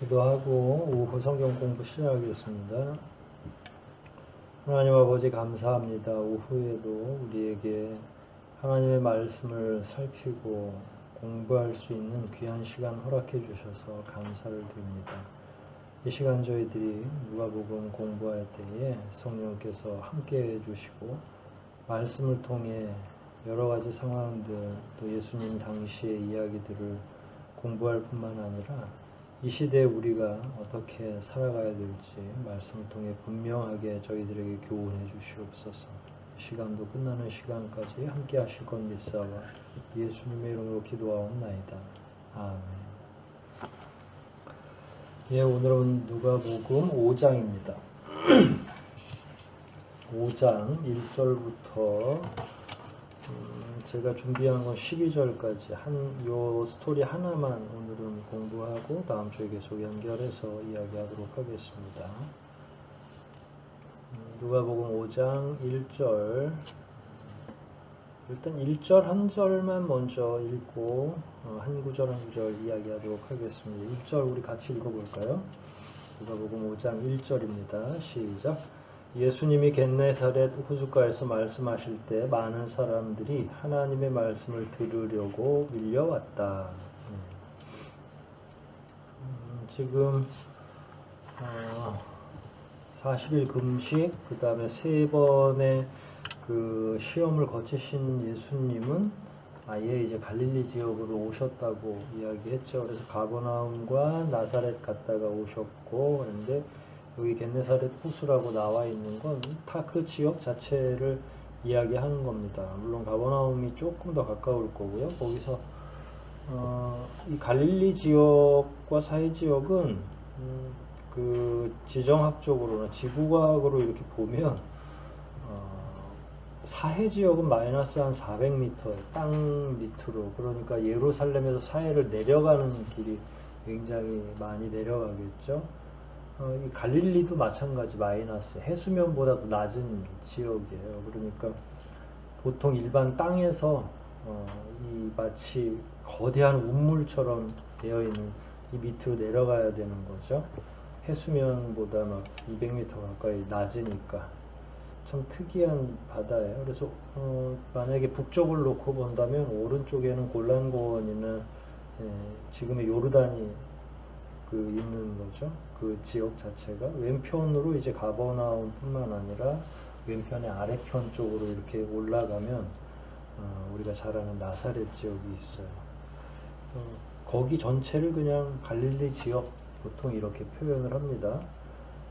기도하고 오후 성경 공부 시작하겠습니다. 하나님 아버지 감사합니다. 오후에도 우리에게 하나님의 말씀을 살피고 공부할 수 있는 귀한 시간 허락해 주셔서 감사를 드립니다. 이 시간 저희들이 누가복음 공부할 때에 성령께서 함께 해 주시고 말씀을 통해 여러 가지 상황들 또 예수님 당시의 이야기들을 공부할 뿐만 아니라 이 시대에 우리가 어떻게 살아가야 될지 말씀을 통해 분명하게 저희들에게 교훈해 주시옵소서. 시간도 끝나는 시간까지 함께 하실 것 믿사와 예수님의 이름으로 기도하옵나이다. 아멘. 예, 오늘은 누가복음 5장입니다. 5장 1절부터 제가 준비한 건 12절까지 요 스토리 하나만 오늘은 공부하고 다음 주에 계속 연결해서 이야기하도록 하겠습니다. 누가복음 5장 1절 일단 1절 한 절만 먼저 읽고 한 구절 한 구절 이야기하도록 하겠습니다. 1절 우리 같이 읽어볼까요? 누가복음 5장 1절입니다. 시작. 예수님이 겟네사렛 호숫가에서 말씀하실 때 많은 사람들이 하나님의 말씀을 들으려고 밀려왔다. 지금 40일 금식, 그 다음에 3번의 그 시험을 거치신 예수님은 아예 이제 갈릴리 지역으로 오셨다고 이야기했죠. 그래서 가버나움과 나사렛 갔다가 오셨고, 그런데 여기 겟네사렛 호수라고 나와 있는 건 다 그 지역 자체를 이야기하는 겁니다. 물론 가버나움이 조금 더 가까울 거고요. 거기서 이 갈릴리 지역과 사해 지역은 그 지정학적으로나 지구과학으로 이렇게 보면 사해 지역은 마이너스 한 400m 땅 밑으로, 그러니까 예루살렘에서 사해를 내려가는 길이 굉장히 많이 내려가겠죠. 이 갈릴리도 마찬가지 마이너스 해수면보다도 낮은 지역이에요. 그러니까 보통 일반 땅에서 이 마치 거대한 운물처럼 되어 있는 이 밑으로 내려가야 되는 거죠. 해수면보다 막 200m 가까이 낮으니까 참 특이한 바다예요. 그래서 만약에 북쪽을 놓고 본다면 오른쪽에는 골란고원이나 지금의 요르단이 있는 거죠. 그 지역 자체가 왼편으로 이제 가버나움뿐만 아니라 왼편의 아래편 쪽으로 이렇게 올라가면 우리가 잘 아는 나사렛 지역이 있어요. 거기 전체를 그냥 갈릴리 지역 보통 이렇게 표현을 합니다.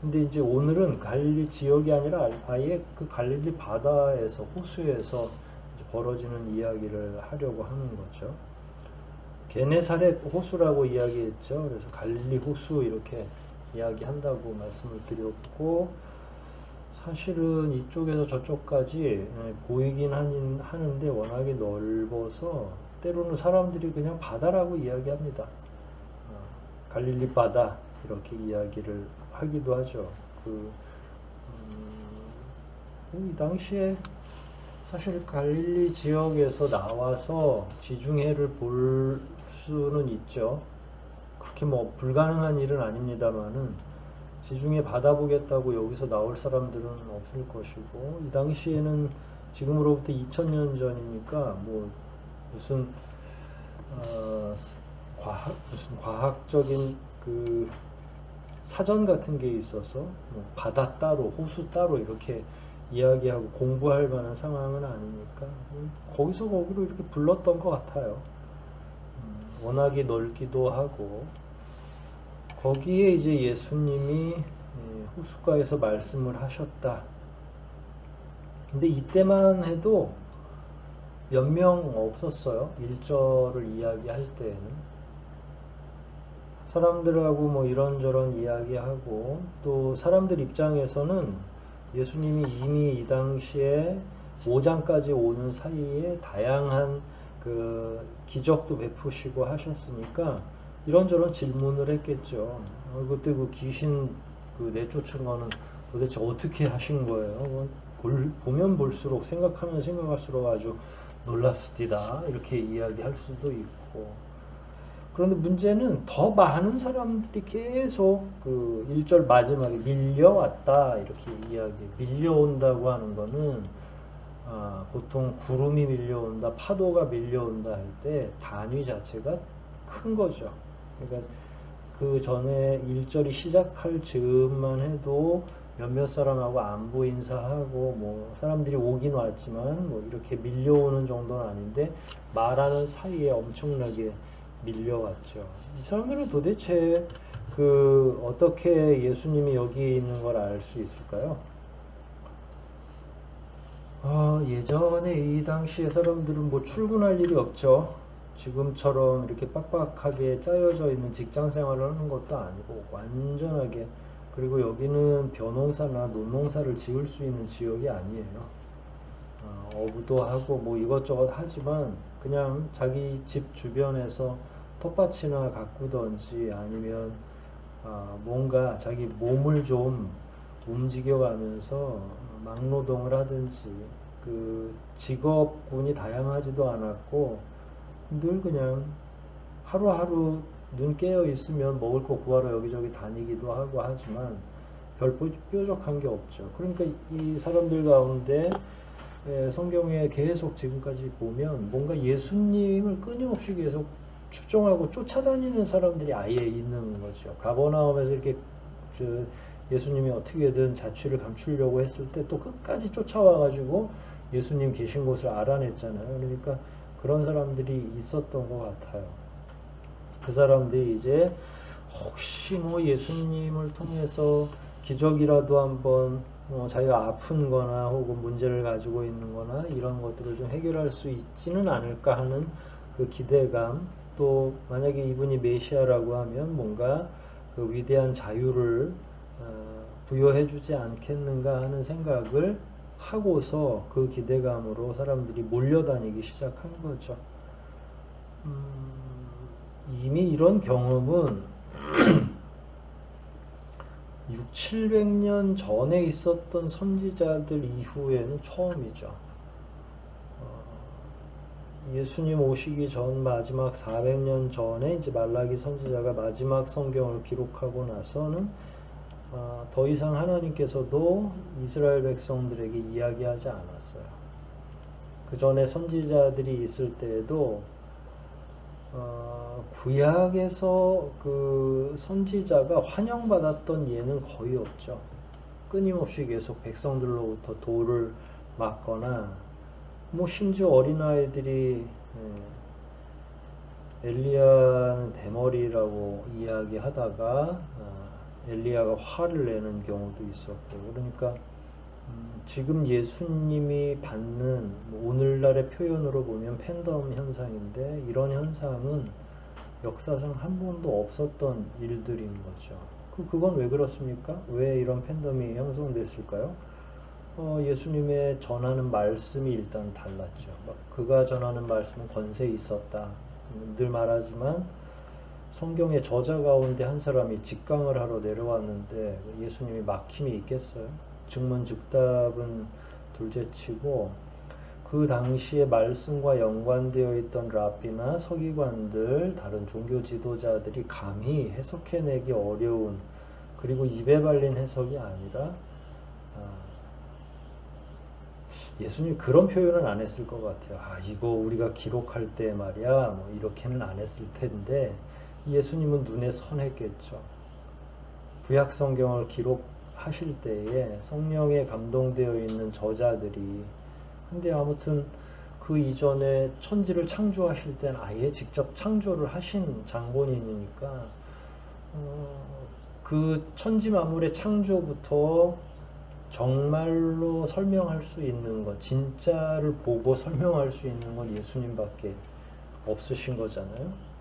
근데 이제 오늘은 갈릴리 지역이 아니라 아예 그 갈릴리 바다에서 호수에서 벌어지는 이야기를 하려고 하는 거죠. 게네사렛 호수라고 이야기했죠. 그래서 갈릴리 호수 이렇게 이야기한다고 말씀을 드렸고, 사실은 이쪽에서 저쪽까지 보이긴 하는데 워낙에 넓어서 때로는 사람들이 그냥 바다라고 이야기합니다. 갈릴리 바다 이렇게 이야기를 하기도 하죠. 이 당시에 사실 갈릴리 지역에서 나와서 지중해를 볼 수는 있죠. 그렇게 뭐 불가능한 일은 아닙니다만은 지중해 바다 보겠다고 여기서 나올 사람들은 없을 것이고, 이 당시에는 지금으로부터 2000년 전이니까 뭐 무슨 과학적인 그 사전 같은 게 있어서 뭐 바다 따로 호수 따로 이렇게 이야기하고 공부할 만한 상황은 아니니까 거기서 거기로 이렇게 불렀던 것 같아요. 워낙에 넓기도 하고, 거기에 이제 예수님이 호숫가에서 말씀을 하셨다. 근데 이때만 해도 몇 명 없었어요. 1절을 이야기할 때에는 사람들하고 뭐 이런저런 이야기하고, 또 사람들 입장에서는 예수님이 이미 이 당시에 5장까지 오는 사이에 다양한 그 기적도 베푸시고 하셨으니까 이런저런 질문을 했겠죠. 그때 그 귀신 내쫓은 거는 도대체 어떻게 하신 거예요? 보면 볼수록 생각하면 생각할수록 아주 놀랍습니다. 이렇게 이야기할 수도 있고, 그런데 문제는 더 많은 사람들이 계속 그 1절 마지막에 밀려왔다 이렇게 이야기. 밀려온다고 하는 거는 보통 구름이 밀려온다, 파도가 밀려온다 할 때 단위 자체가 큰 거죠. 그러니까 그 전에 1절이 시작할 즈음만 해도 몇몇 사람하고 안부 인사하고 뭐 사람들이 오긴 왔지만 뭐 이렇게 밀려오는 정도는 아닌데 말하는 사이에 엄청나게 밀려왔죠. 이 사람들은 도대체 그 어떻게 예수님이 여기 있는 걸 알 수 있을까요? 예전에 이 당시에 사람들은 뭐 출근할 일이 없죠. 지금처럼 이렇게 빡빡하게 짜여져 있는 직장 생활을 하는 것도 아니고 완전하게, 그리고 여기는 벼농사나 논농사를 지을 수 있는 지역이 아니에요. 어부도 하고 뭐 이것저것 하지만 그냥 자기 집 주변에서 텃밭이나 가꾸던지 아니면 뭔가 자기 몸을 좀 움직여가면서 막노동을 하든지, 그 직업군이 다양하지도 않았고 늘 그냥 하루하루 눈 깨어 있으면 먹을 거 구하러 여기저기 다니기도 하고 하지만 별 뾰족한 게 없죠. 그러니까 이 사람들 가운데 성경에 계속 지금까지 보면 뭔가 예수님을 끊임없이 계속 추종하고 쫓아다니는 사람들이 아예 있는 거죠. 가버나움에서 이렇게 예수님이 어떻게든 자취를 감추려고 했을 때 또 끝까지 쫓아와가지고 예수님 계신 곳을 알아냈잖아요. 그러니까 그런 사람들이 있었던 것 같아요. 그 사람들이 이제 혹시 뭐 예수님을 통해서 기적이라도 한번 자기가 아픈 거나 혹은 문제를 가지고 있는 거나 이런 것들을 좀 해결할 수 있지는 않을까 하는 그 기대감, 또 만약에 이분이 메시아라고 하면 뭔가 그 위대한 자유를 부여해 주지 않겠는가 하는 생각을 하고서 그 기대감으로 사람들이 몰려다니기 시작한 거죠. 이미 이런 경험은 6, 700년 전에 있었던 선지자들 이후에는 처음이죠. 예수님 오시기 전 마지막 400년 전에 이제 말라기 선지자가 마지막 성경을 기록하고 나서는 더 이상 하나님께서도 이스라엘 백성들에게 이야기하지 않았어요. 그 전에 선지자들이 있을 때에도 구약에서 그 선지자가 환영받았던 예는 거의 없죠. 끊임없이 계속 백성들로부터 돌을 맞거나 뭐 심지어 어린아이들이 엘리야는 대머리라고 이야기하다가 엘리야가 화를 내는 경우도 있었고, 그러니까 지금 예수님이 받는 오늘날의 표현으로 보면 팬덤 현상인데, 이런 현상은 역사상 한 번도 없었던 일들인 거죠. 그건 왜 그렇습니까? 왜 이런 팬덤이 형성됐을까요? 예수님의 전하는 말씀이 일단 달랐죠. 그가 전하는 말씀은 권세 있었다. 늘 말하지만 성경의 저자 가운데 한 사람이 직강을 하러 내려왔는데 예수님이 막힘이 있겠어요? 즉문즉답은 둘째치고, 그 당시에 말씀과 연관되어 있던 랍비나 서기관들, 다른 종교 지도자들이 감히 해석해내기 어려운, 그리고 입에 발린 해석이 아니라 예수님 그런 표현은 안 했을 것 같아요. 이거 우리가 기록할 때 말이야 뭐 이렇게는 안 했을 텐데, 예수님은 눈에 선했겠죠. 구약 성경을 기록하실 때에 성령에 감동되어 있는 저자들이, 근데 아무튼 그 이전에 천지를 창조하실 때는 아예 직접 창조를 하신 장본인이니까 그 천지 만물의 창조부터 정말로 설명할 수 있는 것, 진짜를 보고 설명할 수 있는 건 예수님밖에 없으신 거잖아요.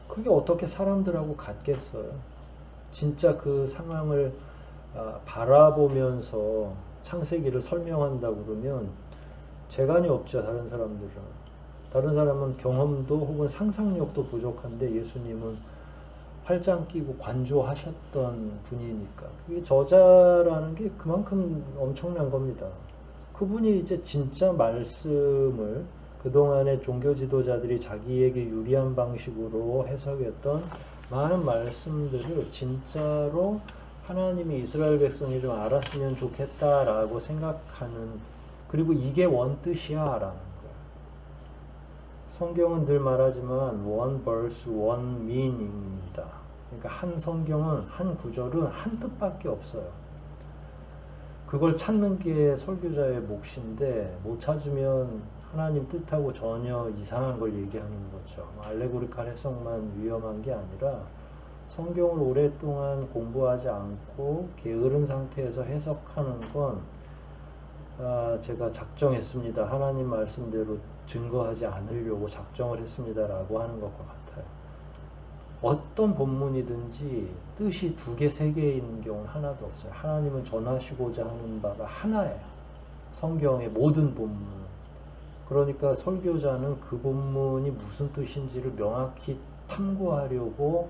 그게 어떻게 사람들하고 같겠어요? 진짜 그 상황을 바라보면서 창세기를 설명한다고 그러면 재간이 없죠. 다른 사람들은. 다른 사람은 경험도 혹은 상상력도 부족한데 예수님은 팔짱 끼고 관조하셨던 분이니까. 그게 저자라는 게 그만큼 엄청난 겁니다. 그분이 이제 진짜 말씀을, 그동안의 종교 지도자들이 자기에게 유리한 방식으로 해석했던 많은 말씀들을 진짜로 하나님이 이스라엘 백성이 좀 알았으면 좋겠다라고 생각하는, 그리고 이게 원뜻이야 라는 거야. 성경은 늘 말하지만 one verse, one meaning입니다. 그러니까 한 성경은, 한 구절은 한 뜻밖에 없어요. 그걸 찾는 게 설교자의 몫인데 못 찾으면 하나님 뜻하고 전혀 이상한 걸 얘기하는 거죠. 알레고리칼 해석만 위험한 게 아니라 성경을 오랫동안 공부하지 않고 게으른 상태에서 해석하는 건 제가 작정했습니다. 하나님 말씀대로 증거하지 않으려고 작정을 했습니다. 라고 하는 것과 같아요. 어떤 본문이든지 뜻이 두 개, 세 개인 경우는 하나도 없어요. 하나님은 전하시고자 하는 바가 하나예요. 성경의 모든 본문은. 그러니까 설교자는 그 본문이 무슨 뜻인지를 명확히 탐구하려고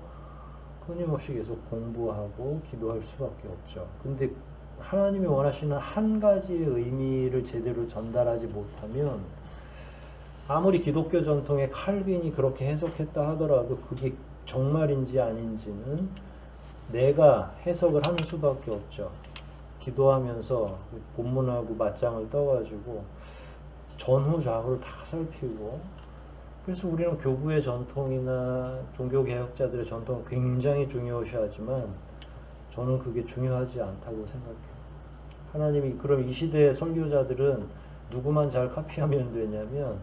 끊임없이 계속 공부하고 기도할 수밖에 없죠. 근데 하나님이 원하시는 한 가지의 의미를 제대로 전달하지 못하면 아무리 기독교 전통의 칼빈이 그렇게 해석했다 하더라도 그게 정말인지 아닌지는 내가 해석을 하는 수밖에 없죠. 기도하면서 본문하고 맞장을 떠가지고 전후 좌우를 다 살피고, 그래서 우리는 교부의 전통이나 종교개혁자들의 전통을 굉장히 중요시하지만 저는 그게 중요하지 않다고 생각해요. 하나님이 그럼 이 시대의 설교자들은 누구만 잘 카피하면 되냐면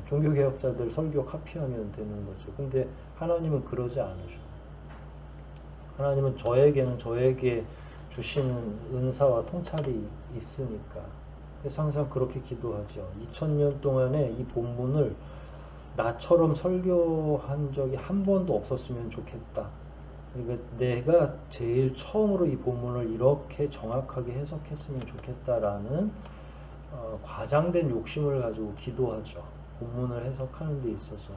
종교개혁자들 설교 카피하면 되는 거죠. 근데 하나님은 그러지 않으셔. 하나님은 저에게 주시는 은사와 통찰이 있으니까. 그래서 항상 그렇게 기도하죠. 2000년 동안에 이 본문을 나처럼 설교한 적이 한 번도 없었으면 좋겠다. 그러니까 내가 제일 처음으로 이 본문을 이렇게 정확하게 해석했으면 좋겠다라는 과장된 욕심을 가지고 기도하죠. 본문을 해석하는 데 있어서.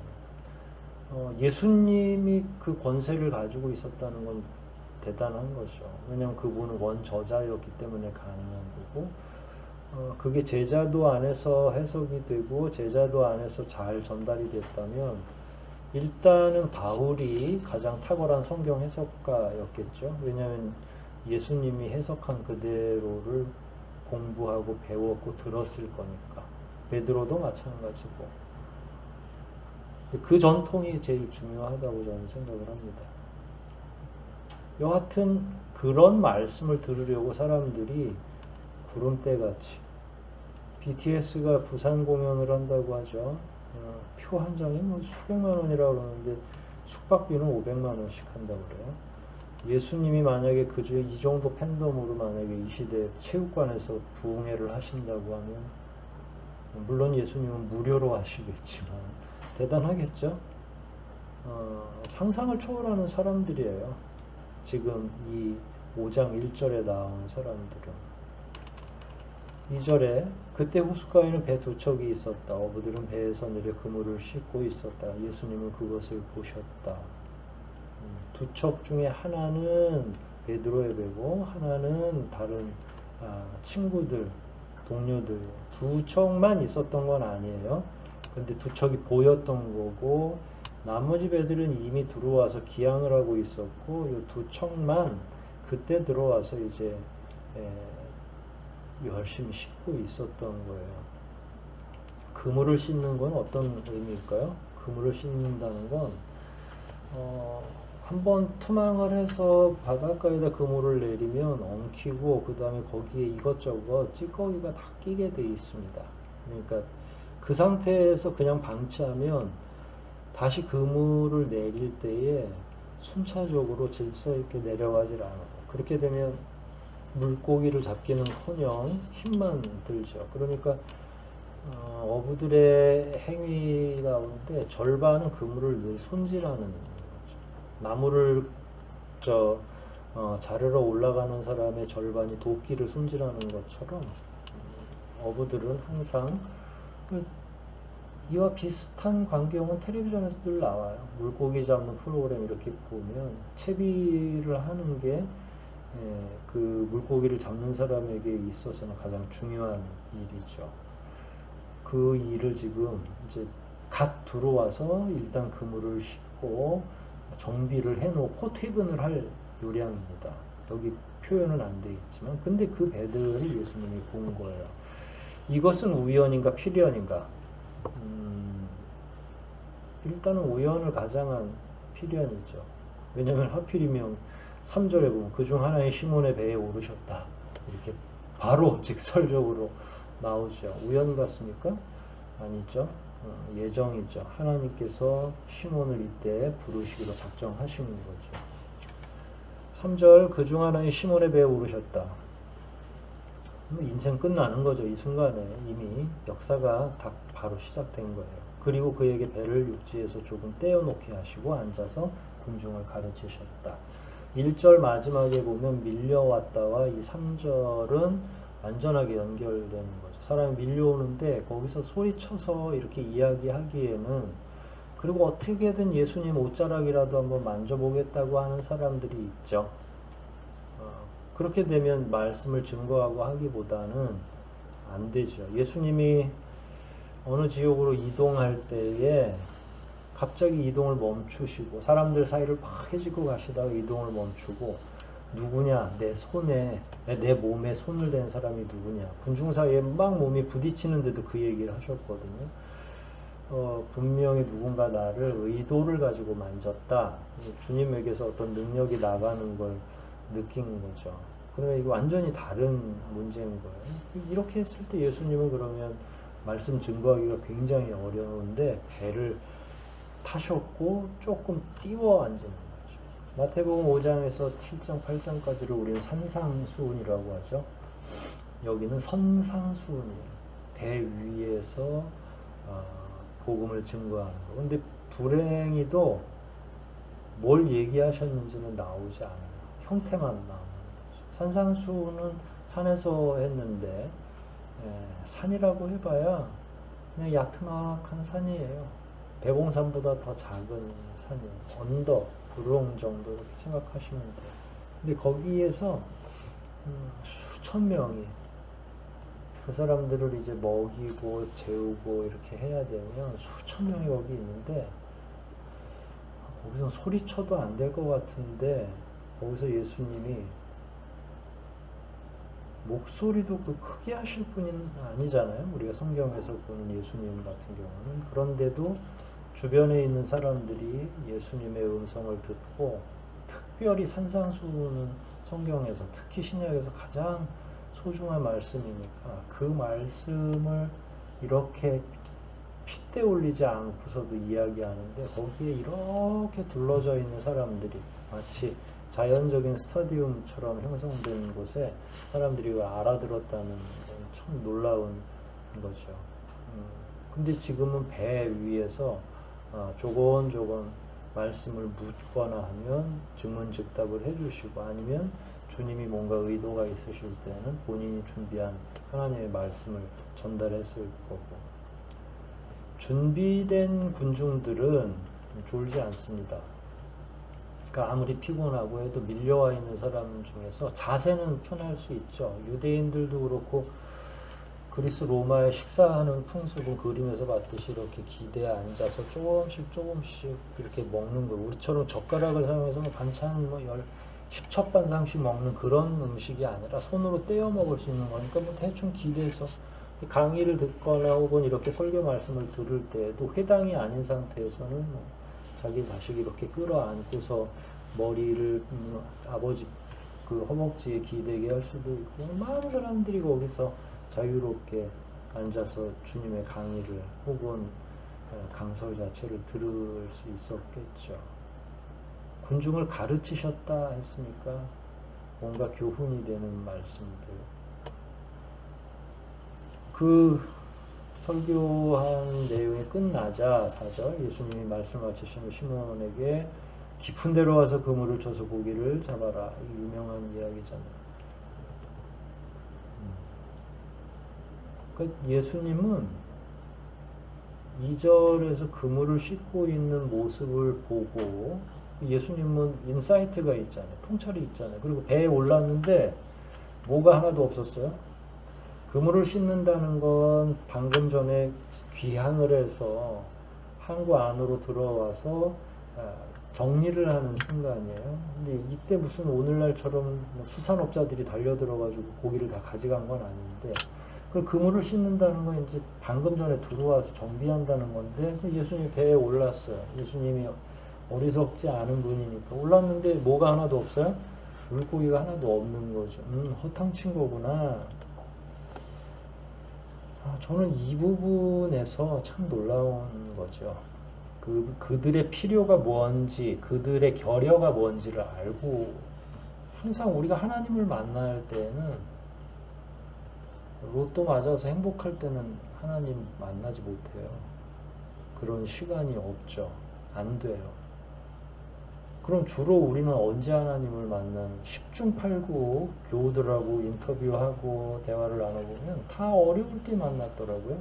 예수님이 그 권세를 가지고 있었다는 건 대단한 거죠. 왜냐하면 그분은 원저자였기 때문에 가능한 거고, 그게 제자도 안에서 해석이 되고 제자도 안에서 잘 전달이 됐다면 일단은 바울이 가장 탁월한 성경 해석가였겠죠. 왜냐하면 예수님이 해석한 그대로를 공부하고 배웠고 들었을 거니까. 베드로도 마찬가지고. 그 전통이 제일 중요하다고 저는 생각을 합니다. 여하튼 그런 말씀을 들으려고 사람들이 구름대같이, BTS가 부산 공연을 한다고 하죠. 표 한 장이 뭐 수백만 원이라고 그러는데 숙박비는 500만 원씩 한다고 그래요. 예수님이 만약에 그 주에 이 정도 팬덤으로 만약에 이 시대 체육관에서 부흥회를 하신다고 하면, 물론 예수님은 무료로 하시겠지만 대단하겠죠. 상상을 초월하는 사람들이에요. 지금 이 5장 1절에 나온 사람들은. 2절에 그때 호숫가에는 배 두 척이 있었다. 어부들은 배에서 내려 그물을 씻고 있었다. 예수님은 그것을 보셨다. 두 척 중에 하나는 베드로의 배고 하나는 다른 친구들, 동료들, 두 척만 있었던 건 아니에요. 근데 두 척이 보였던 거고 나머지 배들은 이미 들어와서 기항을 하고 있었고 이 두 척만 그때 들어와서 이제 열심히 씻고 있었던 거예요. 그물을 씻는 건 어떤 의미일까요? 그물을 씻는다는 건 한번 투망을 해서 바닷가에다 그물을 내리면 엉키고 그 다음에 거기에 이것저것 찌꺼기가 다 끼게 돼 있습니다. 그러니까 그 상태에서 그냥 방치하면 다시 그물을 내릴 때에 순차적으로 질서 있게 내려가질 않아요. 그렇게 되면 물고기를 잡기는커녕 힘만 들죠. 그러니까 어부들의 행위 가운데 절반은 그물을 늘 손질하는 거죠. 나무를 자르러 올라가는 사람의 절반이 도끼를 손질하는 것처럼 어부들은 항상 이와 비슷한 광경은 텔레비전에서 늘 나와요. 물고기 잡는 프로그램 이렇게 보면 채비를 하는 게 그 물고기를 잡는 사람에게 있어서는 가장 중요한 일이죠. 그 일을 지금 이제 갓 들어와서 일단 그물을 싣고 정비를 해놓고 퇴근을 할 요량입니다. 여기 표현은 안 되어 있지만, 근데 그 배들을 예수님이 본 거예요. 이것은 우연인가 필연인가? 일단은 우연을 가장한 필연이죠. 왜냐하면 하필이면 3절에 보면 그중 하나의 시몬의 배에 오르셨다. 이렇게 바로 직설적으로 나오죠. 우연 같습니까? 아니죠. 예정이죠. 하나님께서 시몬을 이때 부르시기로 작정하신 거죠. 3절 그중 하나의 시몬의 배에 오르셨다. 인생 끝나는 거죠. 이 순간에 이미 역사가 다 바로 시작된 거예요. 그리고 그에게 배를 육지에서 조금 떼어놓게 하시고 앉아서 군중을 가르치셨다. 1절 마지막에 보면 밀려왔다와 이 3절은 완전하게 연결되는 거죠. 사람이 밀려오는데 거기서 소리쳐서 이렇게 이야기하기에는, 그리고 어떻게든 예수님 옷자락이라도 한번 만져보겠다고 하는 사람들이 있죠. 그렇게 되면 말씀을 증거하고 하기보다는 안 되죠. 예수님이 어느 지역으로 이동할 때에 갑자기 이동을 멈추시고 사람들 사이를 막 헤지고 가시다가 이동을 멈추고, 누구냐, 내 손에, 내 몸에 손을 댄 사람이 누구냐, 군중 사이에 막 몸이 부딪히는데도 그 얘기를 하셨거든요. 분명히 누군가 나를 의도를 가지고 만졌다. 주님에게서 어떤 능력이 나가는 걸 느낀 거죠. 그러면 이거 완전히 다른 문제인 거예요. 이렇게 했을 때 예수님은 그러면 말씀 증거하기가 굉장히 어려운데 배를 타셨고 조금 띄워 앉는 거죠. 마태복음 5장에서 7장, 8장까지를 우리는 산상수훈이라고 하죠. 여기는 선상수훈이에요. 배 위에서 복음을 증거하는 거. 근데 불행히도 뭘 얘기하셨는지는 나오지 않아요. 형태만 나오는 거죠. 산상수훈은 산에서 했는데, 산이라고 해봐야 그냥 야트막한 산이에요. 배봉산보다 더 작은 산이에요. 언덕, 구릉 정도 이렇게 생각하시면 돼요. 근데 거기에서 수천 명이 그 사람들을 이제 먹이고 재우고 이렇게 해야 되면 수천 명이 거기 있는데, 거기서 소리쳐도 안 될 것 같은데 거기서 예수님이 목소리도 그 크게 하실 분은 아니잖아요. 우리가 성경에서 보는 예수님 같은 경우는. 그런데도 주변에 있는 사람들이 예수님의 음성을 듣고, 특별히 산상수훈은 성경에서, 특히 신약에서 가장 소중한 말씀이니까 그 말씀을 이렇게 핏대 올리지 않고서도 이야기하는데, 거기에 이렇게 둘러져 있는 사람들이 마치 자연적인 스타디움처럼 형성된 곳에 사람들이 알아들었다는 건 참 놀라운 거죠. 근데 지금은 배 위에서 조곤조곤 말씀을 묻거나 하면 증문즉답을 해주시고, 아니면 주님이 뭔가 의도가 있으실 때는 본인이 준비한 하나님의 말씀을 전달했을 거고, 준비된 군중들은 졸지 않습니다. 그러니까 아무리 피곤하고 해도 밀려와 있는 사람 중에서 자세는 편할 수 있죠. 유대인들도 그렇고 그리스 로마에 식사하는 풍습은 그림에서 봤듯이 이렇게 기대에 앉아서 조금씩 이렇게 먹는 거, 우리처럼 젓가락을 사용해서 반찬 10첩반상씩 먹는 그런 음식이 아니라 손으로 떼어 먹을 수 있는 거니까 대충 기대서 강의를 듣거나 혹은 이렇게 설교 말씀을 들을 때에도 회당이 아닌 상태에서는 자기 자식이 이렇게 끌어안고서 머리를 아버지 그 허벅지에 기대게 할 수도 있고, 많은 사람들이 거기서 자유롭게 앉아서 주님의 강의를 혹은 강설 자체를 들을 수 있었겠죠. 군중을 가르치셨다 했으니까 뭔가 교훈이 되는 말씀들. 그 설교한 내용이 끝나자 4절 예수님이 말씀하시는 시몬에게 깊은 데로 와서 그물을 쳐서 고기를 잡아라. 유명한 이야기잖아요. 그러니까 예수님은 2절에서 그물을 씻고 있는 모습을 보고, 예수님은 인사이트가 있잖아요. 통찰이 있잖아요. 그리고 배에 올랐는데 뭐가 하나도 없었어요. 그물을 씻는다는 건 방금 전에 귀향을 해서 항구 안으로 들어와서 정리를 하는 순간이에요. 근데 이때 무슨 오늘날처럼 뭐 수산업자들이 달려들어가지고 고기를 다 가져간 건 아닌데, 그 그물을 씻는다는 건 이제 방금 전에 들어와서 정비한다는 건데, 예수님이 배에 올랐어요. 예수님이 어리석지 않은 분이니까 올랐는데 뭐가 하나도 없어요? 물고기가 하나도 없는 거죠. 허탕친 거구나. 저는 이 부분에서 참 놀라운 거죠. 그들의 필요가 뭔지, 그들의 결여가 뭔지를 알고, 항상 우리가 하나님을 만날 때는 로또 맞아서 행복할 때는 하나님 만나지 못해요. 그런 시간이 없죠. 안 돼요. 그럼 주로 우리는 언제 하나님을 만나는, 10중 8구 교우들하고 인터뷰하고 대화를 나눠보면 다 어려울 때 만났더라고요.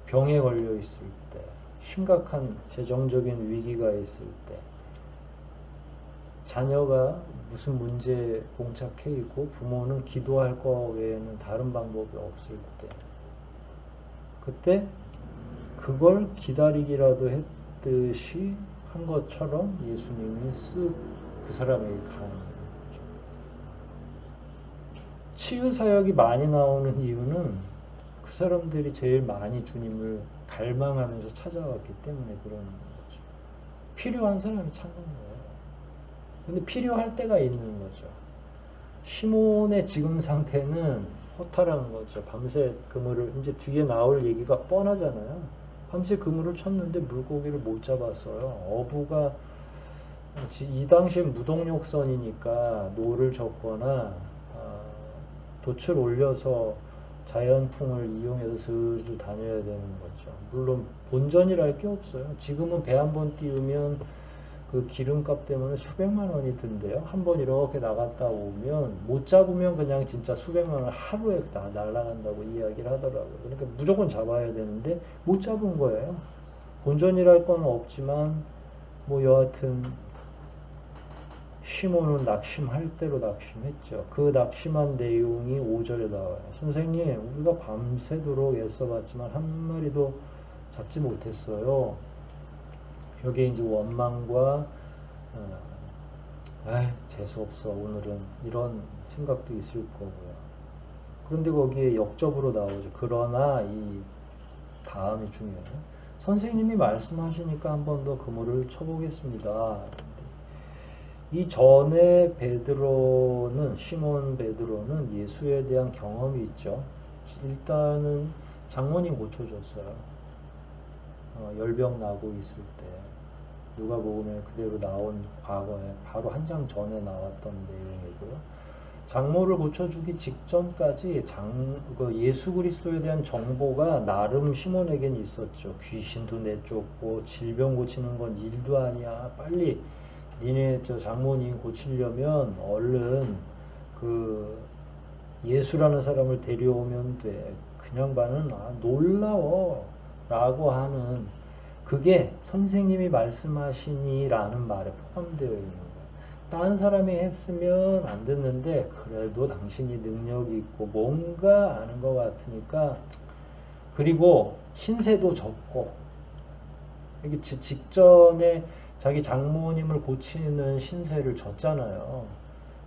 병에 걸려 있을 때, 심각한 재정적인 위기가 있을 때, 자녀가 무슨 문제에 봉착해 있고 부모는 기도할 거 외에는 다른 방법이 없을 때, 그때 그걸 기다리기라도 했듯이 한 것처럼 예수님이 쓱 그 사람에게 가는 거죠. 치유 사역이 많이 나오는 이유는 그 사람들이 제일 많이 주님을 갈망하면서 찾아왔기 때문에 그러는 거죠. 필요한 사람이 찾는 거예요. 근데 필요할 때가 있는 거죠. 시몬의 지금 상태는 허탈한 거죠. 밤새 그물을, 이제 뒤에 나올 얘기가 뻔하잖아요. 밤새 그물을 쳤는데 물고기를 못 잡았어요. 어부가 이 당시에 무동력선이니까 노를 젓거나 돛을 올려서 자연풍을 이용해서 슬슬 다녀야 되는 거죠. 물론 본전이랄 게 없어요. 지금은 배 한 번 띄우면 그 기름값 때문에 수백만 원이 든대요. 한 번 이렇게 나갔다 오면 못 잡으면 그냥 진짜 수백만 원 하루에 다 날아간다고 이야기를 하더라고요. 그러니까 무조건 잡아야 되는데 못 잡은 거예요. 본전이랄 건 없지만 뭐 여하튼 시몬은 낙심할 대로 낙심했죠. 그 낙심한 내용이 5절에 나와요. 선생님, 우리가 밤새도록 애써봤지만 한 마리도 잡지 못했어요. 여기에 이제 원망과 재수없어 오늘은, 이런 생각도 있을 거고요. 그런데 거기에 역접으로 나오죠. 그러나 이 다음이 중요해요. 선생님이 말씀하시니까 한 번 더 그물을 쳐보겠습니다. 이 전에 베드로는, 시몬 베드로는 예수에 대한 경험이 있죠. 일단은 장모님 고쳐줬어요. 열병 나고 있을 때. 누가복음에 그대로 나온 과거에 바로 한 장 전에 나왔던 내용이고요. 장모를 고쳐주기 직전까지 예수 그리스도에 대한 정보가 나름 시몬에겐 있었죠. 귀신도 내쫓고 질병 고치는 건 일도 아니야. 빨리 니네 장모님 고치려면 얼른 그 예수라는 사람을 데려오면 돼. 그냥 봐는 놀라워 라고 하는, 그게 선생님이 말씀하시니라는 말에 포함되어 있는 거예요. 다른 사람이 했으면 안 듣는데 그래도 당신이 능력이 있고 뭔가 아는 것 같으니까, 그리고 신세도 적고, 이게 직전에 자기 장모님을 고치는 신세를 졌잖아요.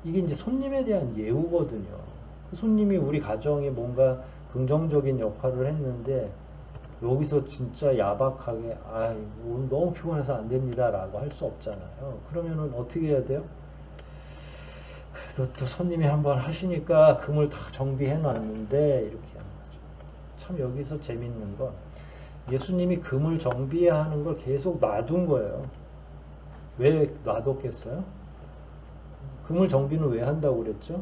이게 이제 손님에 대한 예우거든요. 손님이 우리 가정에 뭔가 긍정적인 역할을 했는데 여기서 진짜 야박하게 오늘 너무 피곤해서 안 됩니다 라고 할 수 없잖아요. 그러면은 어떻게 해야 돼요? 그래도 또 손님이 한번 하시니까 그물 다 정비해 놨는데 이렇게 하는 거죠. 참 여기서 재밌는 건 예수님이 그물 정비해야 하는 걸 계속 놔둔 거예요. 왜 놔뒀겠어요? 그물 정비는 왜 한다고 그랬죠?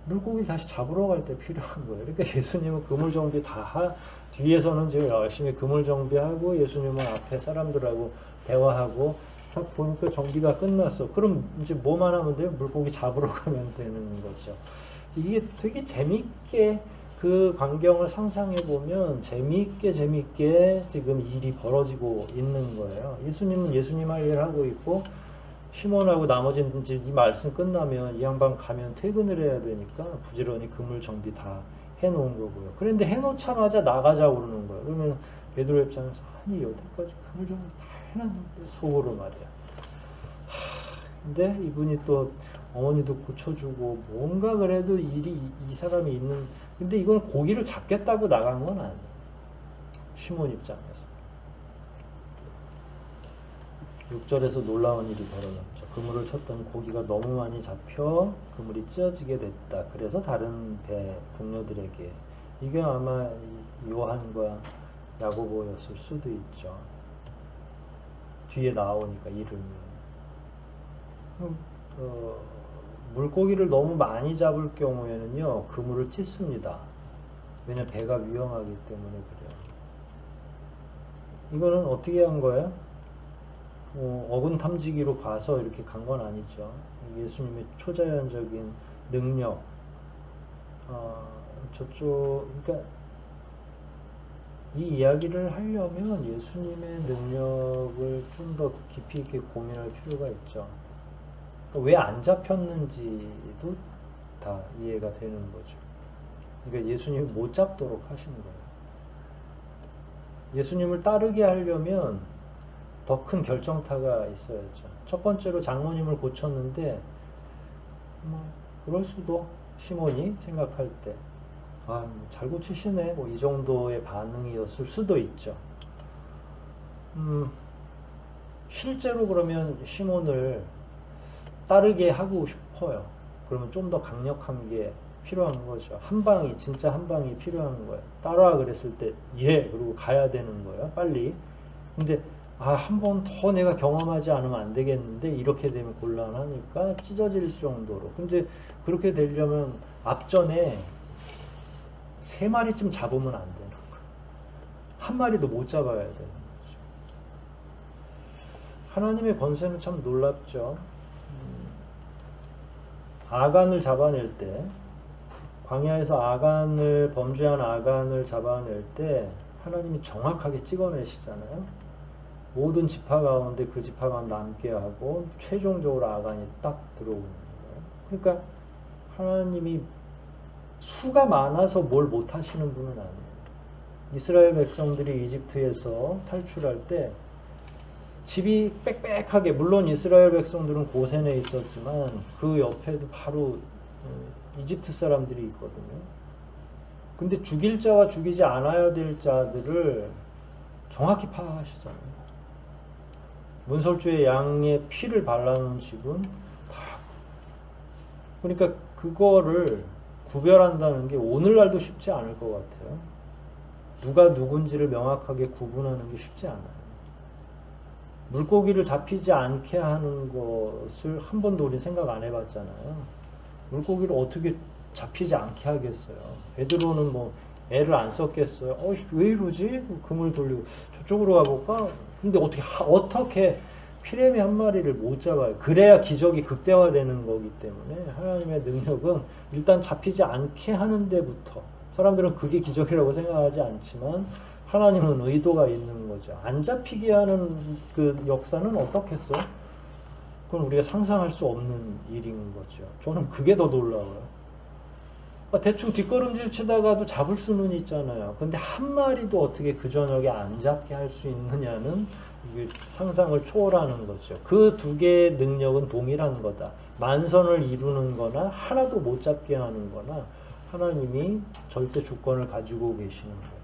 물고기 다시 잡으러 갈 때 필요한 거예요. 그러니까 예수님은 그물 정비 다 뒤에서는 지금 열심히 그물 정비하고, 예수님은 앞에 사람들하고 대화하고, 딱 보니까 정비가 끝났어. 그럼 이제 뭐만 하면 돼요? 물고기 잡으러 가면 되는 거죠. 이게 되게 재밌게 그 광경을 상상해 보면 재밌게 지금 일이 벌어지고 있는 거예요. 예수님은 예수님 할 일 하고 있고, 시몬하고 나머지는 이제 이 말씀 끝나면 이 양반 가면 퇴근을 해야 되니까 부지런히 그물 정비 다 해놓은 거고요. 그런데 해놓자마자 나가자고 그러는 거예요. 그러면 베드로 입장에서 아니 여태까지 그물 정도 다 해놨는데 속으로 말이야. 근데 이분이 또 어머니도 고쳐주고 뭔가 그래도 일이 이 사람이 있는, 근데 이건 고기를 잡겠다고 나간 건 아니에요. 시몬 입장에서. 6절에서 놀라운 일이 벌어졌죠. 그물을 쳤더니 고기가 너무 많이 잡혀 그물이 찢어지게 됐다. 그래서 다른 배 동료들에게, 이게 아마 요한과 야고보였을 수도 있죠. 뒤에 나오니까 이름이. 물고기를 너무 많이 잡을 경우에는요, 그물을 찢습니다. 왜냐면 배가 위험하기 때문에 그래요. 이거는 어떻게 한 거예요? 어군 탐지기로 가서 이렇게 간 건 아니죠. 예수님의 초자연적인 능력, 그러니까 이 이야기를 하려면 예수님의 능력을 좀 더 깊이 있게 고민할 필요가 있죠. 그러니까 왜 안 잡혔는지도 다 이해가 되는 거죠. 그러니까 예수님이 못 잡도록 하신 거예요. 예수님을 따르게 하려면 더 큰 결정타가 있어야죠. 첫 번째로 장모님을 고쳤는데 그럴 수도, 시몬이 생각할 때 잘 고치시네 이 정도의 반응이었을 수도 있죠. 실제로 그러면 시몬을 따르게 하고 싶어요. 그러면 좀 더 강력한 게 필요한 거죠. 한 방이, 진짜 한 방이 필요한 거예요. 따라와 그랬을 때 그리고 가야 되는 거예요. 빨리. 근데 한 번 더 내가 경험하지 않으면 안 되겠는데, 이렇게 되면 곤란하니까 찢어질 정도로. 근데 그렇게 되려면 앞전에 3마리쯤 잡으면 안 되는 거예요. 한 마리도 못 잡아야 되는 거죠. 하나님의 권세는 참 놀랍죠. 아간을 잡아낼 때, 광야에서 범죄한 아간을 잡아낼 때 하나님이 정확하게 찍어내시잖아요. 모든 지파 가운데 그 지파가 남게 하고 최종적으로 아간이 딱 들어오는 거예요. 그러니까 하나님이 수가 많아서 뭘 못하시는 분은 아니에요. 이스라엘 백성들이 이집트에서 탈출할 때 집이 빽빽하게, 물론 이스라엘 백성들은 고센에 있었지만 그 옆에도 바로 이집트 사람들이 있거든요. 근데 죽일 자와 죽이지 않아야 될 자들을 정확히 파악하시잖아요. 문설주의 양의 피를 발라놓은 집은 다. 그러니까 그거를 구별한다는 게 오늘날도 쉽지 않을 것 같아요. 누가 누군지를 명확하게 구분하는 게 쉽지 않아요. 물고기를 잡히지 않게 하는 것을 한 번도 우리 생각 안 해봤잖아요. 물고기를 어떻게 잡히지 않게 하겠어요. 베드로는 애를 안 썼겠어요. 왜 이러지? 그물 돌리고 저쪽으로 가볼까? 근데 어떻게 피레미 한 마리를 못 잡아요. 그래야 기적이 극대화되는 거기 때문에 하나님의 능력은 일단 잡히지 않게 하는 데부터, 사람들은 그게 기적이라고 생각하지 않지만 하나님은 의도가 있는 거죠. 안 잡히게 하는 그 역사는 어떻겠어요? 그건 우리가 상상할 수 없는 일인 거죠. 저는 그게 더 놀라워요. 대충 뒷걸음질 치다가도 잡을 수는 있잖아요. 근데 한 마리도 어떻게 그 저녁에 안 잡게 할 수 있느냐는 상상을 초월하는 거죠. 그 두 개의 능력은 동일한 거다. 만선을 이루는 거나 하나도 못 잡게 하는 거나 하나님이 절대 주권을 가지고 계시는 거예요.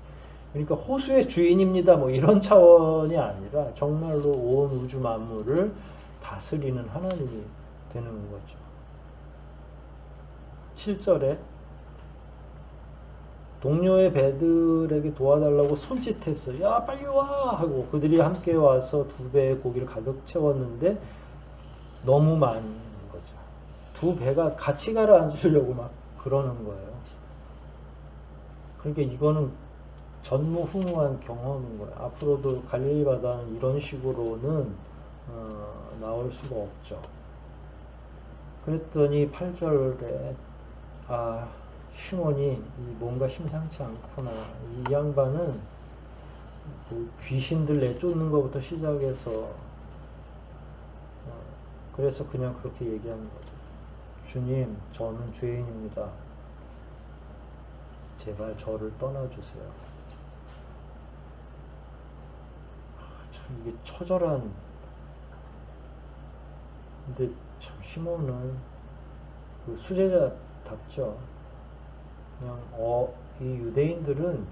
그러니까 호수의 주인입니다 이런 차원이 아니라 정말로 온 우주 만물을 다스리는 하나님이 되는 거죠. 7절에 동료의 배들에게 도와달라고 손짓했어요. 야 빨리 와 하고 그들이 함께 와서 2배의 고기를 가득 채웠는데 너무 많은 거죠. 2배가 같이 가라앉으려고 막 그러는 거예요. 그러니까 이거는 전무후무한 경험인 거예요. 앞으로도 갈릴리 바다는 이런 식으로는 나올 수가 없죠. 그랬더니 8절에 시몬이 뭔가 심상치 않구나. 이 양반은 귀신들 내쫓는 것부터 시작해서 그래서 그냥 그렇게 얘기하는 거죠. 주님, 저는 죄인입니다. 제발 저를 떠나주세요. 참 이게 처절한. 근데 참 시몬은 그 수제자답죠. 그냥 이 유대인들은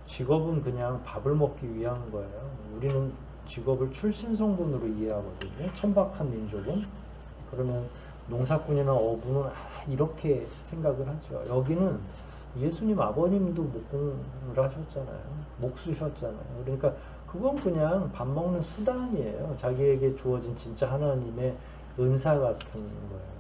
직업은 그냥 밥을 먹기 위한 거예요. 우리는 직업을 출신성분으로 이해하거든요. 천박한 민족은. 그러면 농사꾼이나 어부는 이렇게 생각을 하죠. 여기는 예수님 아버님도 목공을 하셨잖아요. 목수셨잖아요. 그러니까 그건 그냥 밥 먹는 수단이에요. 자기에게 주어진 진짜 하나님의 은사 같은 거예요.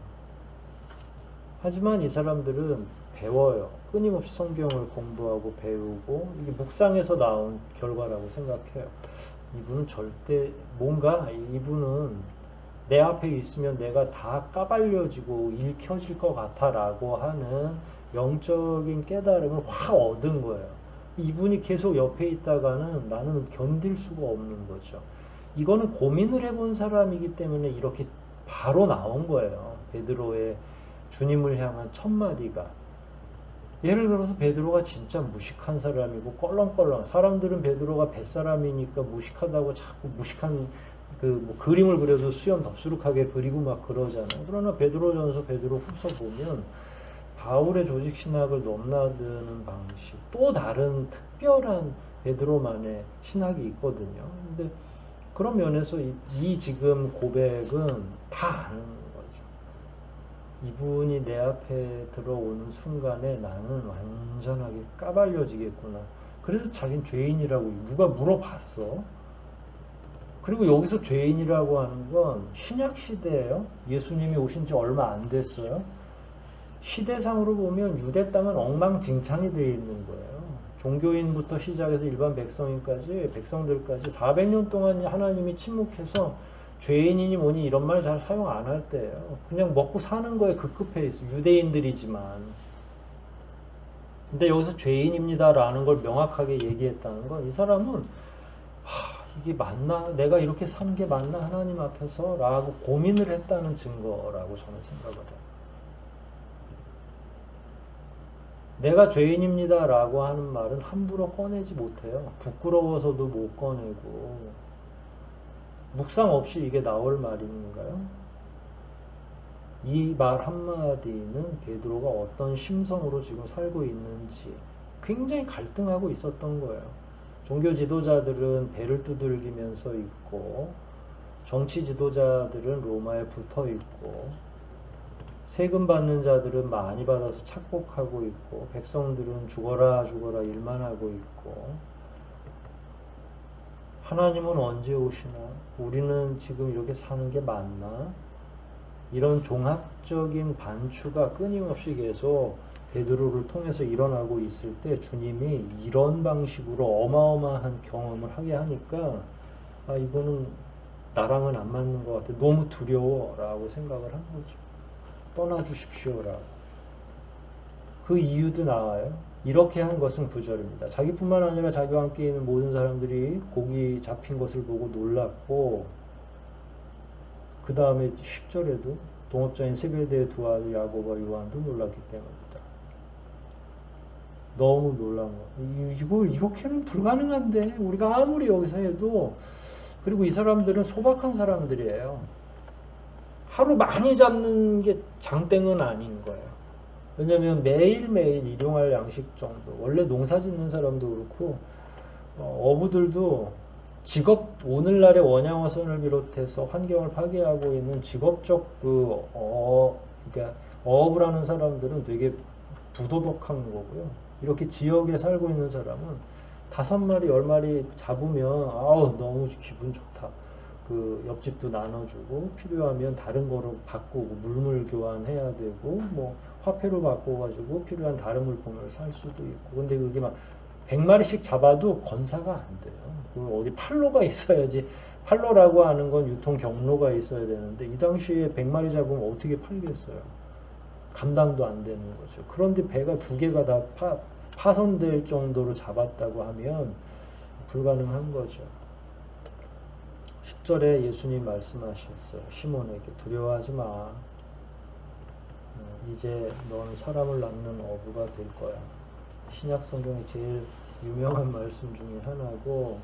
하지만 이 사람들은 배워요. 끊임없이 성경을 공부하고 배우고 이게 묵상에서 나온 결과라고 생각해요. 이분은 절대 뭔가 이분은 내 앞에 있으면 내가 다 까발려지고 읽혀질 것 같아라고 하는 영적인 깨달음을 확 얻은 거예요. 이분이 계속 옆에 있다가는 나는 견딜 수가 없는 거죠. 이거는 고민을 해본 사람이기 때문에 이렇게 바로 나온 거예요. 베드로의 주님을 향한 첫 마디가. 예를 들어서 베드로가 진짜 무식한 사람이고 껄렁껄렁, 사람들은 베드로가 뱃사람이니까 무식하다고 자꾸 무식한 뭐 그림을 그려도 수염 덥수룩하게 그리고 막 그러잖아요. 그러나 베드로전서 베드로후서 보면 바울의 조직 신학을 넘나드는 방식, 또 다른 특별한 베드로만의 신학이 있거든요. 근데 그런 면에서 이 지금 고백은 다 아는 거죠. 이분이 내 앞에 들어오는 순간에 나는 완전하게 까발려지겠구나. 그래서 자기는 죄인이라고 누가 물어봤어. 그리고 여기서 죄인이라고 하는 건 신약 시대예요. 예수님이 오신 지 얼마 안 됐어요. 시대상으로 보면 유대 땅은 엉망진창이 되어 있는 거예요. 종교인부터 시작해서 일반 백성들까지 400년 동안 하나님이 침묵해서 죄인이니 뭐니 이런 말 잘 사용 안 할 때예요. 그냥 먹고 사는 거에 급급해 있어. 유대인들이지만. 근데 여기서 죄인입니다라는 걸 명확하게 얘기했다는 건 이 사람은 이게 맞나? 내가 이렇게 사는 게 맞나? 하나님 앞에서? 라고 고민을 했다는 증거라고 저는 생각을 해요. 내가 죄인입니다 라고 하는 말은 함부로 꺼내지 못해요. 부끄러워서도 못 꺼내고. 묵상 없이 이게 나올 말인가요? 이 말 한마디는 베드로가 어떤 심성으로 지금 살고 있는지 굉장히 갈등하고 있었던 거예요. 종교 지도자들은 배를 두들기면서 있고, 정치 지도자들은 로마에 붙어 있고, 세금 받는 자들은 많이 받아서 착복하고 있고, 백성들은 죽어라 죽어라 일만 하고 있고, 하나님은 언제 오시나? 우리는 지금 이렇게 사는 게 맞나? 이런 종합적인 반추가 끊임없이 계속 베드로를 통해서 일어나고 있을 때 주님이 이런 방식으로 어마어마한 경험을 하게 하니까 이거는 나랑은 안 맞는 것 같아. 너무 두려워라고 생각을 한 거죠. 떠나주십시오라고. 그 이유도 나와요. 이렇게 한 것은 9절입니다. 자기뿐만 아니라 자기와 함께 있는 모든 사람들이 고기 잡힌 것을 보고 놀랐고, 그 다음에 10절에도 동업자인 세베대의 두 아들 야고보와 요한도 놀랐기 때문입니다. 너무 놀란 거. 이거 이렇게는 불가능한데 우리가 아무리 여기서 해도. 그리고 이 사람들은 소박한 사람들이에요. 하루 많이 잡는 게 장땡은 아닌 거예요. 왜냐면 매일매일 일용할 양식 정도. 원래 농사 짓는 사람도 그렇고 어부들도 직업, 오늘날의 원양어선을 비롯해서 환경을 파괴하고 있는 직업적 그러니까 어업을 하는 사람들은 되게 부도덕한 거고요. 이렇게 지역에 살고 있는 사람은 5마리, 10마리 잡으면 너무 기분 좋다. 그 옆집도 나눠주고 필요하면 다른 거로 바꾸고 물물 교환해야 되고 뭐 화폐로 바꿔가지고 필요한 다른 물품을 살 수도 있고. 근데 그게 막 100마리씩 잡아도 건사가 안 돼요. 그 어디 판로가 있어야지. 판로라고 하는 건 유통 경로가 있어야 되는데 이 당시에 100마리 잡으면 어떻게 팔겠어요? 감당도 안 되는 거죠. 그런데 배가 2개가 다 파손될 정도로 잡았다고 하면 불가능한 거죠. 10절에 예수님 말씀하셨어요. 시몬에게 두려워하지 마. 이제 넌 사람을 낳는 어부가 될 거야. 신약 성경의 제일 유명한 말씀 중에 하나고,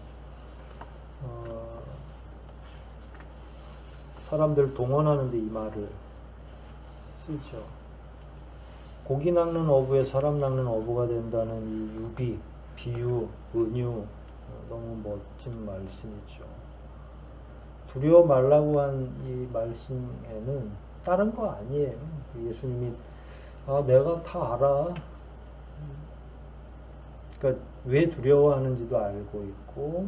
사람들 동원하는데 이 말을 쓰죠. 고기 낚는 어부에 사람 낚는 어부가 된다는 이 유비, 비유, 은유, 너무 멋진 말씀이죠. 두려워 말라고 한 이 말씀에는 다른 거 아니에요. 예수님이 내가 다 알아. 그러니까 왜 두려워하는지도 알고 있고,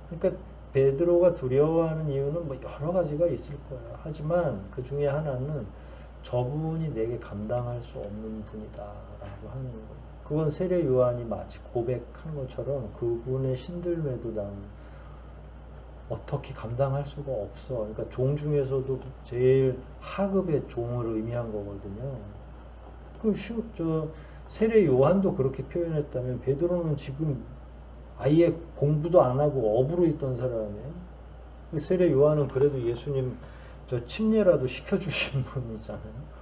그러니까 베드로가 두려워하는 이유는 뭐 여러 가지가 있을 거예요. 하지만 그 중에 하나는 저분이 내게 감당할 수 없는 분이다라고 하는 거예요. 그건 세례 요한이 마치 고백한 것처럼 그분의 신들매도 난 어떻게 감당할 수가 없어. 그러니까 종 중에서도 제일 하급의 종을 의미한 거거든요. 저 세례 요한도 그렇게 표현했다면 베드로는 지금 아예 공부도 안 하고 어부로 있던 사람이에요. 세례 요한은 그래도 예수님 저 침례라도 시켜주신 분이잖아요.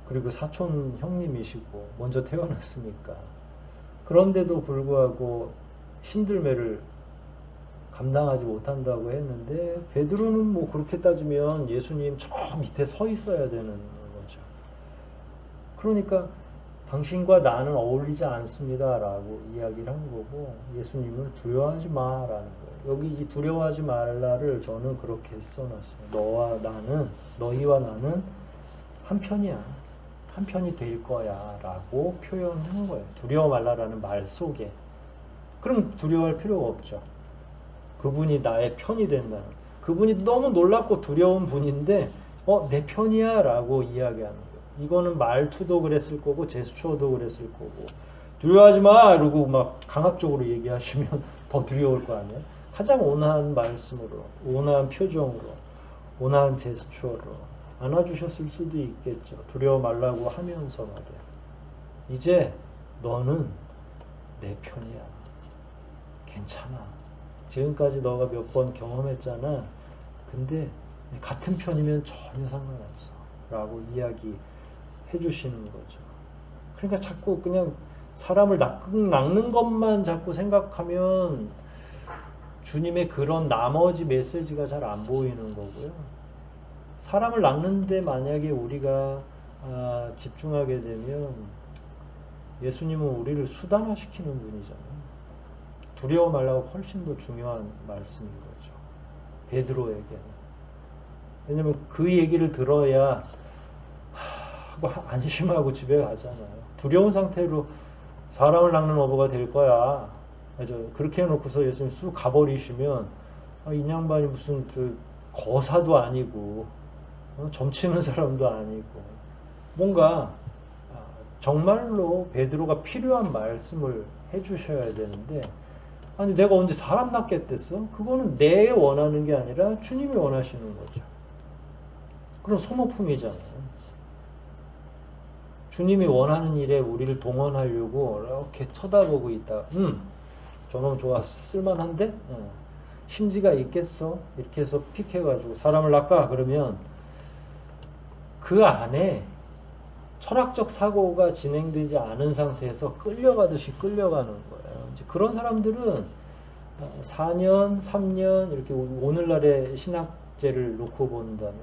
그리고 사촌 형님이시고 먼저 태어났으니까. 그런데도 불구하고 신들매를 감당하지 못한다고 했는데 베드로는 뭐 그렇게 따지면 예수님 저 밑에 서 있어야 되는 거죠. 그러니까 당신과 나는 어울리지 않습니다 라고 이야기를 한 거고, 예수님을 두려워하지 마 라는 거예요. 여기 이 두려워하지 말라를 저는 그렇게 써놨어요. 너희와 나는 한 편이야. 한 편이 될 거야 라고 표현한 거예요. 두려워 말라라는 말 속에. 그럼 두려워할 필요가 없죠. 그분이 나의 편이 된다는, 그분이 너무 놀랍고 두려운 분인데 내 편이야 라고 이야기하는 거예요. 이거는 말투도 그랬을 거고 제스처도 그랬을 거고, 두려워하지 마 이러고 막 강압적으로 얘기하시면 더 두려울 거 아니에요. 가장 온화한 말씀으로, 온화한 표정으로, 온화한 제스처로 안아주셨을 수도 있겠죠. 두려워 말라고 하면서 말이야. 이제 너는 내 편이야. 괜찮아. 지금까지 너가 몇 번 경험했잖아. 근데 같은 편이면 전혀 상관없어 라고 이야기 해주시는 거죠. 그러니까 자꾸 그냥 사람을 낚는 것만 자꾸 생각하면 주님의 그런 나머지 메시지가 잘 안 보이는 거고요. 사람을 낚는데 만약에 우리가 집중하게 되면 예수님은 우리를 수단화시키는 분이잖아요. 두려워 말라고 훨씬 더 중요한 말씀인 거죠. 베드로에게는. 왜냐면 그 얘기를 들어야 하고 안심하고 집에 가잖아요. 두려운 상태로 사람을 낚는 어부가 될 거야. 그렇게 해놓고서 예수님 쑥 가버리시면 이 양반이 무슨 거사도 아니고 점치는 사람도 아니고, 뭔가 정말로 베드로가 필요한 말씀을 해주셔야 되는데, 아니 내가 언제 사람 낚겠댔어? 그거는 내 원하는 게 아니라 주님이 원하시는 거죠. 그럼 소모품이잖아요. 주님이 원하는 일에 우리를 동원하려고 이렇게 쳐다보고 있다. 저놈 좋아, 쓸만한데? 심지가 있겠어? 이렇게 해서 픽해가지고 사람을 낚아 그러면 그 안에 철학적 사고가 진행되지 않은 상태에서 끌려가듯이 끌려가는 거예요. 이제 그런 사람들은 4년, 3년 이렇게 오늘날의 신학제를 놓고 본다면,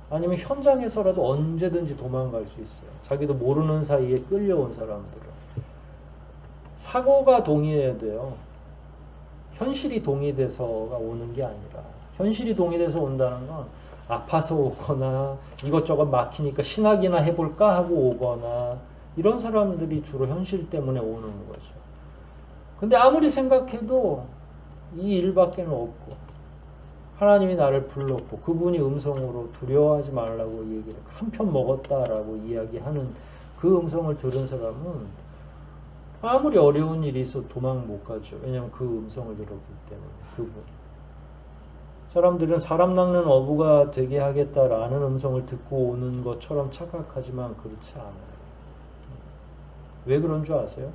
아니면 현장에서라도 언제든지 도망갈 수 있어요. 자기도 모르는 사이에 끌려온 사람들은. 사고가 동의해야 돼요. 현실이 동의돼서가 오는 게 아니라, 현실이 동의돼서 온다는 건 아파서 오거나 이것저것 막히니까 신학이나 해볼까 하고 오거나, 이런 사람들이 주로 현실 때문에 오는 거죠. 근데 아무리 생각해도 이 일밖에 없고, 하나님이 나를 불렀고 그분이 음성으로 두려워하지 말라고 얘기를 한편 먹었다라고 이야기하는 그 음성을 들은 사람은 아무리 어려운 일이 있어도 도망 못 가죠. 왜냐하면 그 음성을 들었기 때문에. 그분. 사람들은 사람 낚는 어부가 되게 하겠다라는 음성을 듣고 오는 것처럼 착각하지만 그렇지 않아요. 왜 그런 줄 아세요?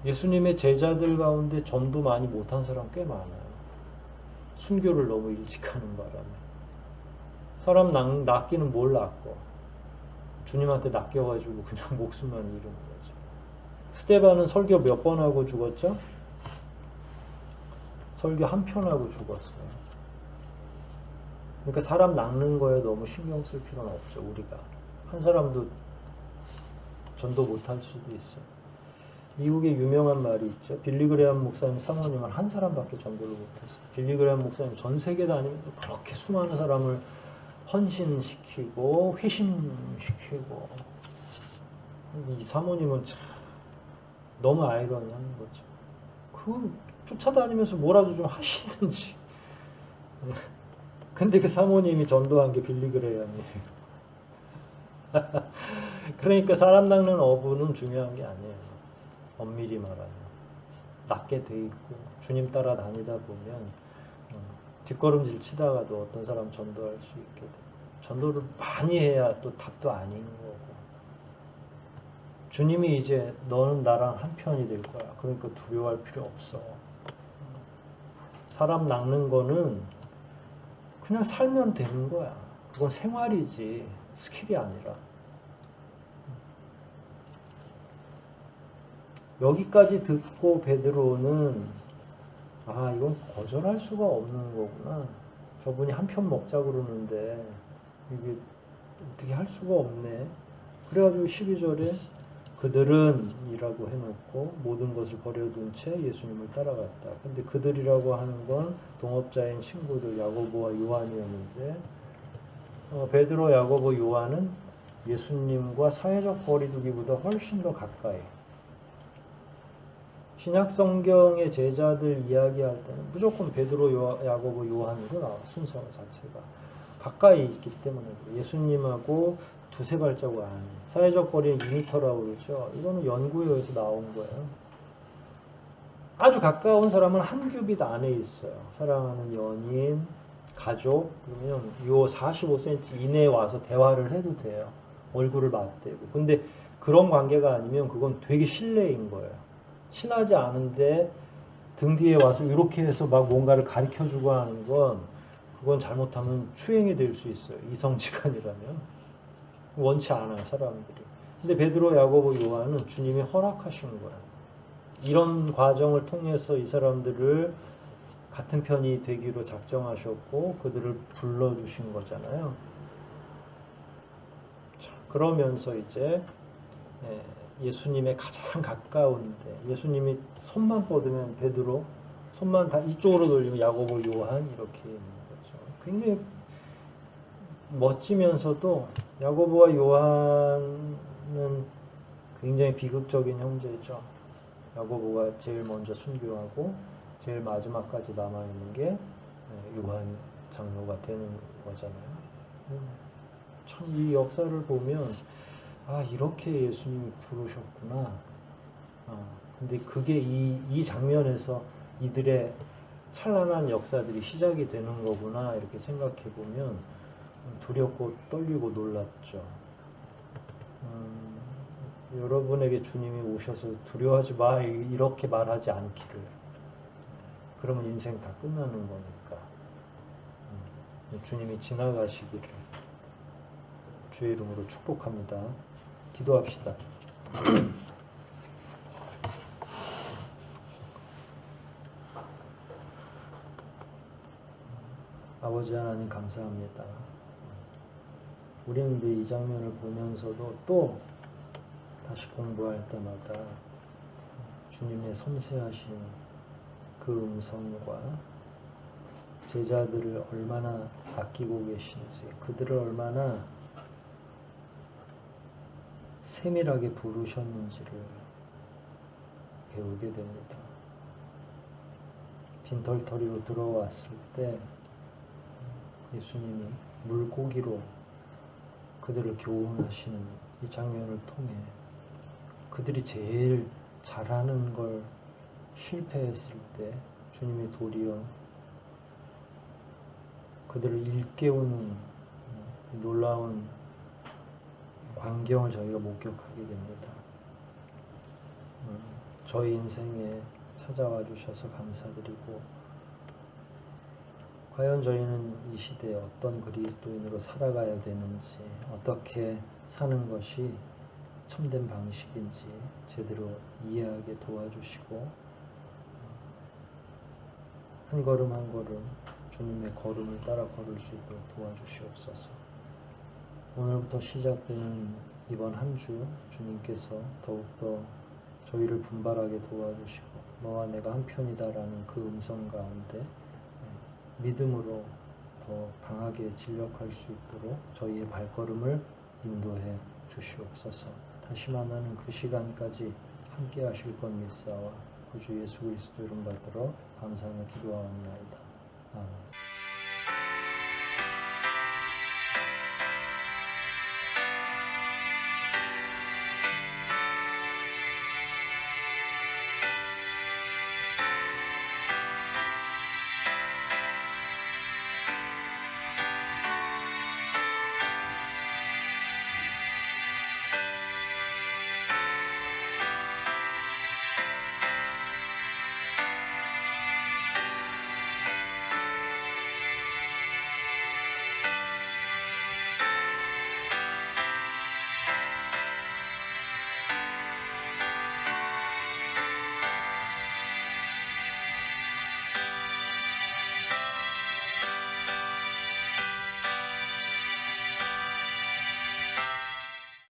예수님의 제자들 가운데 전도 많이 못한 사람 꽤 많아요. 순교를 너무 일찍 하는 바람에. 사람 낚기는 뭘 낚고? 주님한테 낚여가지고 그냥 목숨만 잃은 거죠. 스데반은 설교 몇 번 하고 죽었죠? 설교 한 편 하고 죽었어요. 그러니까 사람 낚는 거에 너무 신경 쓸 필요는 없죠. 우리가 한 사람도 전도 못할 수도 있어요. 미국에 유명한 말이 있죠. 빌리그레함 목사님 사모님은 한 사람밖에 전도를 못했어요. 빌리그레함 목사님 전 세계 다니면서 그렇게 수많은 사람을 헌신시키고 회심시키고, 이 사모님은 참 너무 아이러니한 거죠. 그 쫓아다니면서 뭐라도 좀 하시든지. 근데 그 사모님이 전도한 게 빌리그레함이에요. 그러니까 사람 낚는 어부는 중요한 게 아니에요. 엄밀히 말하면 낚게 돼 있고 주님 따라 다니다 보면 뒷걸음질 치다가도 어떤 사람 전도할 수 있게 돼. 전도를 많이 해야 또 답도 아닌 거고, 주님이 이제 너는 나랑 한 편이 될 거야. 그러니까 두려워할 필요 없어. 사람 낚는 거는 그냥 살면 되는 거야. 그건 생활이지 스킬이 아니라. 여기까지 듣고 베드로는 이건 거절할 수가 없는 거구나. 저분이 한 편 먹자 그러는데 이게 어떻게 할 수가 없네. 그래가지고 12절에 그들은 이라고 해놓고 모든 것을 버려둔 채 예수님을 따라갔다. 근데 그들이라고 하는 건 동업자인 친구들 야고보와 요한이었는데, 베드로, 야고보, 요한은 예수님과 사회적 거리두기보다 훨씬 더 가까이. 신약 성경의 제자들 이야기할 때는 무조건 베드로, 야고보, 요한으로 나와. 순서 자체가 가까이 있기 때문에 예수님하고 두세 발자국 안에. 사회적 거리는 2m라고 그러죠. 이거는 연구에 의해서 나온 거예요. 아주 가까운 사람은 한 큐빗 안에 있어요. 사랑하는 연인, 가족, 그러면 요 45cm 이내에 와서 대화를 해도 돼요. 얼굴을 맞대고. 근데 그런 관계가 아니면 그건 되게 실례인 거예요. 친하지 않은데 등 뒤에 와서 이렇게 해서 막 뭔가를 가르쳐주고 하는 건, 그건 잘못하면 추행이 될 수 있어요. 이성지간이라면. 원치 않아요, 사람들이. 근데 베드로, 야고보, 요한은 주님이 허락하신 거예요. 이런 과정을 통해서 이 사람들을 같은 편이 되기로 작정하셨고 그들을 불러주신 거잖아요. 자, 그러면서 이제 예수님의 가장 가까운데, 예수님이 손만 뻗으면 베드로, 손만 다 이쪽으로 돌리면 야고보, 요한 이렇게 있는 거죠. 굉장히 멋지면서도 야고보와 요한은 굉장히 비극적인 형제죠. 야고보가 제일 먼저 순교하고 제일 마지막까지 남아있는 게 요한 장로가 되는 거잖아요. 참 이 역사를 보면 이렇게 예수님이 부르셨구나. 근데 그게 이 장면에서 이들의 찬란한 역사들이 시작이 되는 거구나, 이렇게 생각해 보면 두렵고 떨리고 놀랍죠. 여러분에게 주님이 오셔서 두려워하지 마 이렇게 말하지 않기를. 그러면 인생 다 끝나는 거니까. 주님이 지나가시기를 주의 이름으로 축복합니다. 기도합시다. 아버지 하나님 감사합니다. 우리는 이 장면을 보면서도 또 다시 공부할 때마다 주님의 섬세하신 그 음성과 제자들을 얼마나 아끼고 계신지, 그들을 얼마나 세밀하게 부르셨는지를 배우게 됩니다. 빈털터리로 들어왔을 때 예수님이 물고기로 그들을 교훈하시는 이 장면을 통해 그들이 제일 잘하는 걸 실패했을 때 주님이 도리어 그들을 일깨우는 놀라운 광경을 저희가 목격하게 됩니다. 저희 인생에 찾아와 주셔서 감사드리고, 과연 저희는 이 시대에 어떤 그리스도인으로 살아가야 되는지, 어떻게 사는 것이 참된 방식인지 제대로 이해하게 도와주시고 한 걸음 한 걸음 주님의 걸음을 따라 걸을 수 있도록 도와주시옵소서. 오늘부터 시작되는 이번 한 주 주님께서 더욱더 저희를 분발하게 도와주시고 너와 내가 한편이다라는 그 음성 가운데 믿음으로 더 강하게 진력할 수 있도록 저희의 발걸음을 인도해 주시옵소서. 다시 만나는 그 시간까지 함께 하실 것 믿사와 구주 예수 그리스도 이름 받들어 감사하며 기도하옵나이다. 아멘.